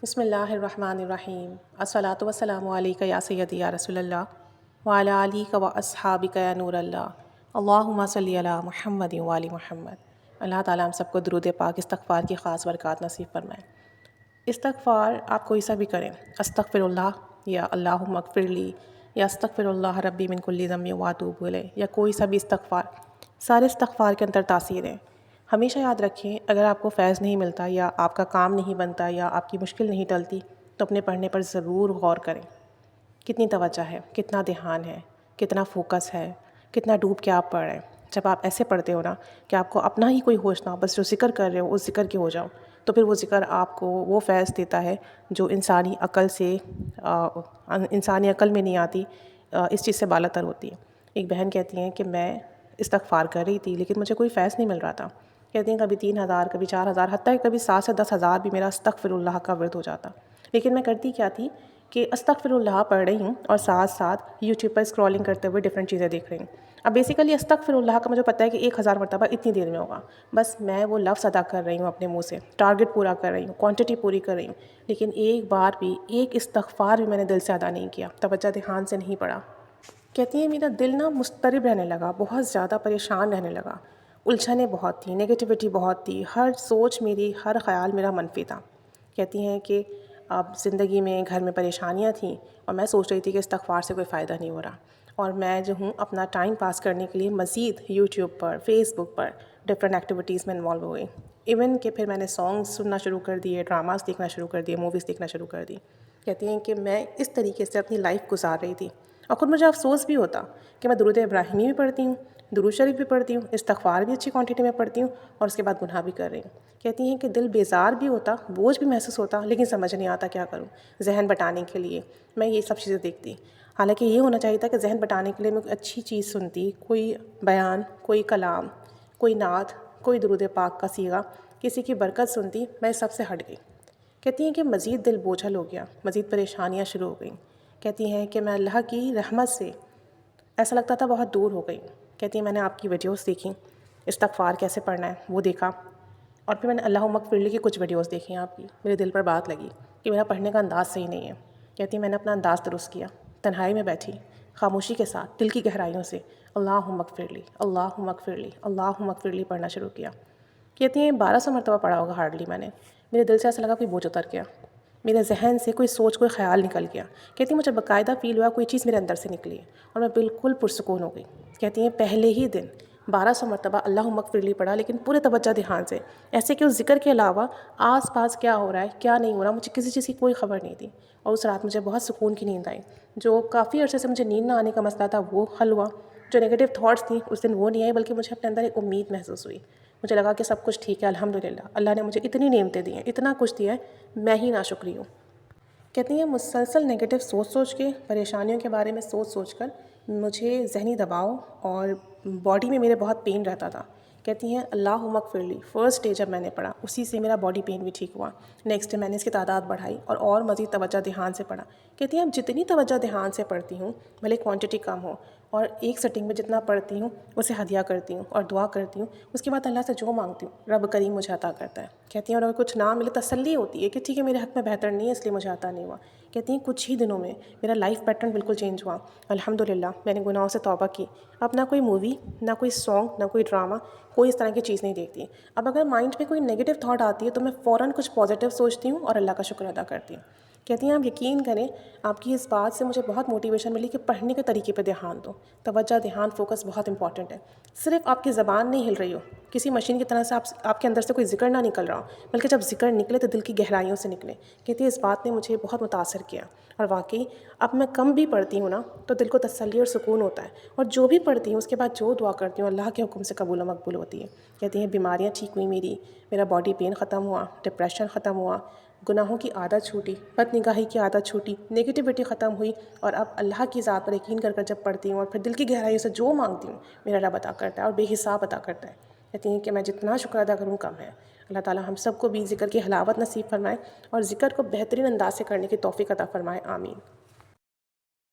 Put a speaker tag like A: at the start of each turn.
A: بسم اللہ الرحمن الرحیم الصلاۃ والسلام علیک یا سیدی یا رسول اللہ وعلی آلک و اصحابک یا نور اللہ اللہم صلی علی محمد وعلی محمد۔ اللہ تعالیٰ ہم سب کو درود پاک استغفار کی خاص برکات نصیب فرمائے۔ استغفار آپ کوئی سا بھی کریں، استغفر اللہ یا اللہم اغفر لی یا استغفر اللہ ربی من کل ذنب واتوب الیہ، یا کوئی سا بھی استغفار، سارے استغفار کے اندر تاثیر ہے۔ ہمیشہ یاد رکھیں، اگر آپ کو فیض نہیں ملتا یا آپ کا کام نہیں بنتا یا آپ کی مشکل نہیں ٹلتی تو اپنے پڑھنے پر ضرور غور کریں۔ کتنی توجہ ہے، کتنا دھیان ہے، کتنا فوکس ہے، کتنا ڈوب کے آپ پڑھ رہے ہیں۔ جب آپ ایسے پڑھتے ہو نا کہ آپ کو اپنا ہی کوئی ہوش نہ ہو، بس جو ذکر کر رہے ہو اس ذکر کے ہو جاؤ، تو پھر وہ ذکر آپ کو وہ فیض دیتا ہے جو انسانی عقل میں نہیں آتی، اس چیز سے بالاتر ہوتی ہے۔ ایک بہن کہتی ہیں کہ میں استغفار کر رہی تھی لیکن مجھے کوئی فیض نہیں مل رہا تھا۔ کہتی ہیں کبھی 3,000 کبھی 4,000 حتیٰ کہ کبھی 7 سے 10,000 بھی میرا استغفر اللہ کا ورد ہو جاتا، لیکن میں کرتی کیا تھی کہ استغفر اللہ پڑھ رہی ہوں اور ساتھ ساتھ یوٹیوب پر اسکرولنگ کرتے ہوئے ڈفرینٹ چیزیں دیکھ رہی ہوں۔ اب بیسیکلی استغفر اللہ کا مجھے پتہ ہے کہ 1,000 مرتبہ اتنی دیر میں ہوگا، بس میں وہ لفظ ادا کر رہی ہوں اپنے منہ سے، ٹارگٹ پورا کر رہی ہوں، کوانٹٹی پوری کر رہی ہوں، لیکن ایک بار بھی ایک استغفار بھی میں نے دل سے ادا نہیں کیا، توجہ دھیان سے نہیں پڑھا۔ کہتی ہیں میرا دل نا مضطرب رہنے لگا، بہت زیادہ پریشان رہنے لگا، الجھنیں بہت تھیں، نگیٹیوٹی بہت تھی، ہر سوچ میری، ہر خیال میرا منفی تھا۔ کہتی ہیں کہ اب زندگی میں گھر میں پریشانیاں تھیں اور میں سوچ رہی تھی کہ استغفار سے کوئی فائدہ نہیں ہو رہا، اور میں جو ہوں اپنا ٹائم پاس کرنے کے لیے مزید یوٹیوب پر، فیس بک پر ڈفرینٹ ایکٹیویٹیز میں انوالو ہو گئی۔ ایون کہ پھر میں نے سانگس سننا شروع کر دیے، ڈراماز دیکھنا شروع کر دیے، موویز دیکھنا شروع کر دی۔ کہتی ہیں کہ میں اس طریقے سے اپنی لائف گزار رہی تھی، اور خود مجھے افسوس بھی ہوتا کہ میں درود ابراہیمی بھی پڑھتی ہوں، درود شریف بھی پڑھتی ہوں، استغفار بھی اچھی کوانٹٹی میں پڑھتی ہوں، اور اس کے بعد گناہ بھی کر رہی ہوں۔ کہتی ہیں کہ دل بیزار بھی ہوتا، بوجھ بھی محسوس ہوتا، لیکن سمجھ نہیں آتا کیا کروں۔ ذہن بٹانے کے لیے میں یہ سب چیزیں دیکھتی، حالانکہ یہ ہونا چاہیے تھا کہ ذہن بٹانے کے لیے میں کوئی اچھی چیز سنتی، کوئی بیان، کوئی کلام، کوئی نعت، کوئی درود پاک کا صیغہ، کسی کی برکت سنتی، میں سب سے ہٹ گئی۔ کہتی ہیں کہ مزید دل بوجھل ہو گیا، مزید پریشانیاں شروع ہو گئیں۔ کہتی ہیں کہ میں اللہ کی رحمت سے ایسا لگتا تھا بہت دور ہو گئی۔ کہتی ہیں میں نے آپ کی ویڈیوز دیکھیں، استغفار کیسے پڑھنا ہے وہ دیکھا، اور پھر میں نے اللہم اغفر لی کی کچھ ویڈیوز دیکھی آپ کی، میرے دل پر بات لگی کہ میرا پڑھنے کا انداز صحیح نہیں ہے۔ کہتی ہیں میں نے اپنا انداز درست کیا، تنہائی میں بیٹھی، خاموشی کے ساتھ دل کی گہرائیوں سے اللہم اغفر لی، اللہم اغفر لی، اللہم اغفر لی پڑھنا شروع کیا۔ کہتی ہیں 1,200 مرتبہ پڑھا ہوگا ہارڈلی میں نے۔ میرے دل سے ایسا لگا کوئی بوجھ اتر گیا، میرے ذہن سے کوئی سوچ، کوئی خیال نکل گیا۔ کہتی ہیں مجھے باقاعدہ فیل ہوا کوئی چیز میرے اندر سے نکلی ہے، اور میں بالکل پرسکون ہو گئی۔ کہتی ہیں پہلے ہی دن 1,200 مرتبہ اللہم اغفر لی پڑھا، لیکن پورے توجہ دھیان سے، ایسے کہ اس ذکر کے علاوہ آس پاس کیا ہو رہا ہے کیا نہیں ہو رہا مجھے کسی چیز کی کوئی خبر نہیں تھی۔ اور اس رات مجھے بہت سکون کی نیند آئی، جو کافی عرصے سے مجھے نیند نہ آنے کا مسئلہ تھا وہ حل ہوا، جو نیگیٹو تھاٹس تھیں اس دن وہ نہیں آئی، بلکہ مجھے اپنے اندر ایک امید محسوس ہوئی۔ مجھے لگا کہ سب کچھ ٹھیک ہے، الحمدللہ، اللہ نے مجھے اتنی نعمتیں دی ہیں، اتنا کچھ دیا ہے، میں ہی ناشکری ہوں۔ کہتی ہیں مسلسل نیگیٹو سوچ کے، پریشانیوں کے بارے میں سوچ کر مجھے ذہنی دباؤ اور باڈی میں میرے بہت پین رہتا تھا۔ کہتی ہیں اللہم اغفر لی فرسٹ ڈے جب میں نے پڑھا، اسی سے میرا باڈی پین بھی ٹھیک ہوا۔ نیکسٹ ڈے میں نے اس کی تعداد بڑھائی اور مزید توجہ دھیان سے پڑھا۔ کہتی ہیں اب جتنی توجہ دھیان سے پڑھتی ہوں، بھلے کوانٹٹی کم ہو، اور ایک سٹنگ میں جتنا پڑھتی ہوں اسے ہدیہ کرتی ہوں اور دعا کرتی ہوں، اس کے بعد اللہ سے جو مانگتی ہوں رب کریم مجھے عطا کرتا ہے۔ کہتی ہیں اور اگر کچھ نہ ملے تسلی ہوتی ہے کہ ٹھیک ہے میرے حق میں بہتر نہیں ہے اس لیے مجھے عطا نہیں ہوا۔ کہتی ہیں کچھ ہی دنوں میں میرا لائف پیٹرن بالکل چینج ہوا، الحمدللہ۔ میں نے گناہوں سے توبہ کی، اب نہ کوئی مووی، نہ کوئی سانگ، نہ کوئی ڈرامہ، کوئی اس طرح کی چیز نہیں دیکھتی۔ اب اگر مائنڈ میں کوئی نیگیٹو تھاٹ آتی ہے تو میں فوراً کچھ پازیٹیو سوچتی ہوں اور اللہ کا شکر ادا کرتی ہوں۔ کہتی ہیں آپ یقین کریں آپ کی اس بات سے مجھے بہت موٹیویشن ملی کہ پڑھنے کے طریقے پہ دھیان دو، توجہ دھیان فوکس بہت امپورٹنٹ ہے۔ صرف آپ کی زبان نہیں ہل رہی ہو، کسی مشین کی طرح سے آپ کے اندر سے کوئی ذکر نہ نکل رہا ہو، بلکہ جب ذکر نکلے تو دل کی گہرائیوں سے نکلے۔ کہتی ہے اس بات نے مجھے بہت متاثر کیا، اور واقعی اب میں کم بھی پڑھتی ہوں نا تو دل کو تسلی اور سکون ہوتا ہے، اور جو بھی پڑھتی ہوں اس کے بعد جو دعا کرتی ہوں اللہ کے حکم سے قبول و مقبول ہوتی ہے۔ کہتی ہیں بیماریاں ٹھیک ہوئی میرا باڈی پین ختم ہوا، ڈپریشن ختم ہوا، گناہوں کی عادت چھوٹی، بد نگاہی کی عادت چھوٹی، نیگیٹیوٹی ختم ہوئی، اور اب اللہ کی ذات پر یقین کر جب پڑھتی ہوں اور پھر دل کی گہرائیوں سے جو مانگتی ہوں میرا رب عطا کرتا ہے اور بے حساب عطا کرتا ہے۔ کہتی ہیں کہ میں جتنا شکر ادا کروں کم ہے۔ اللہ تعالیٰ ہم سب کو بھی ذکر کی حلاوت نصیب فرمائے اور ذکر کو بہترین انداز سے کرنے کی توفیق عطا فرمائے، آمین۔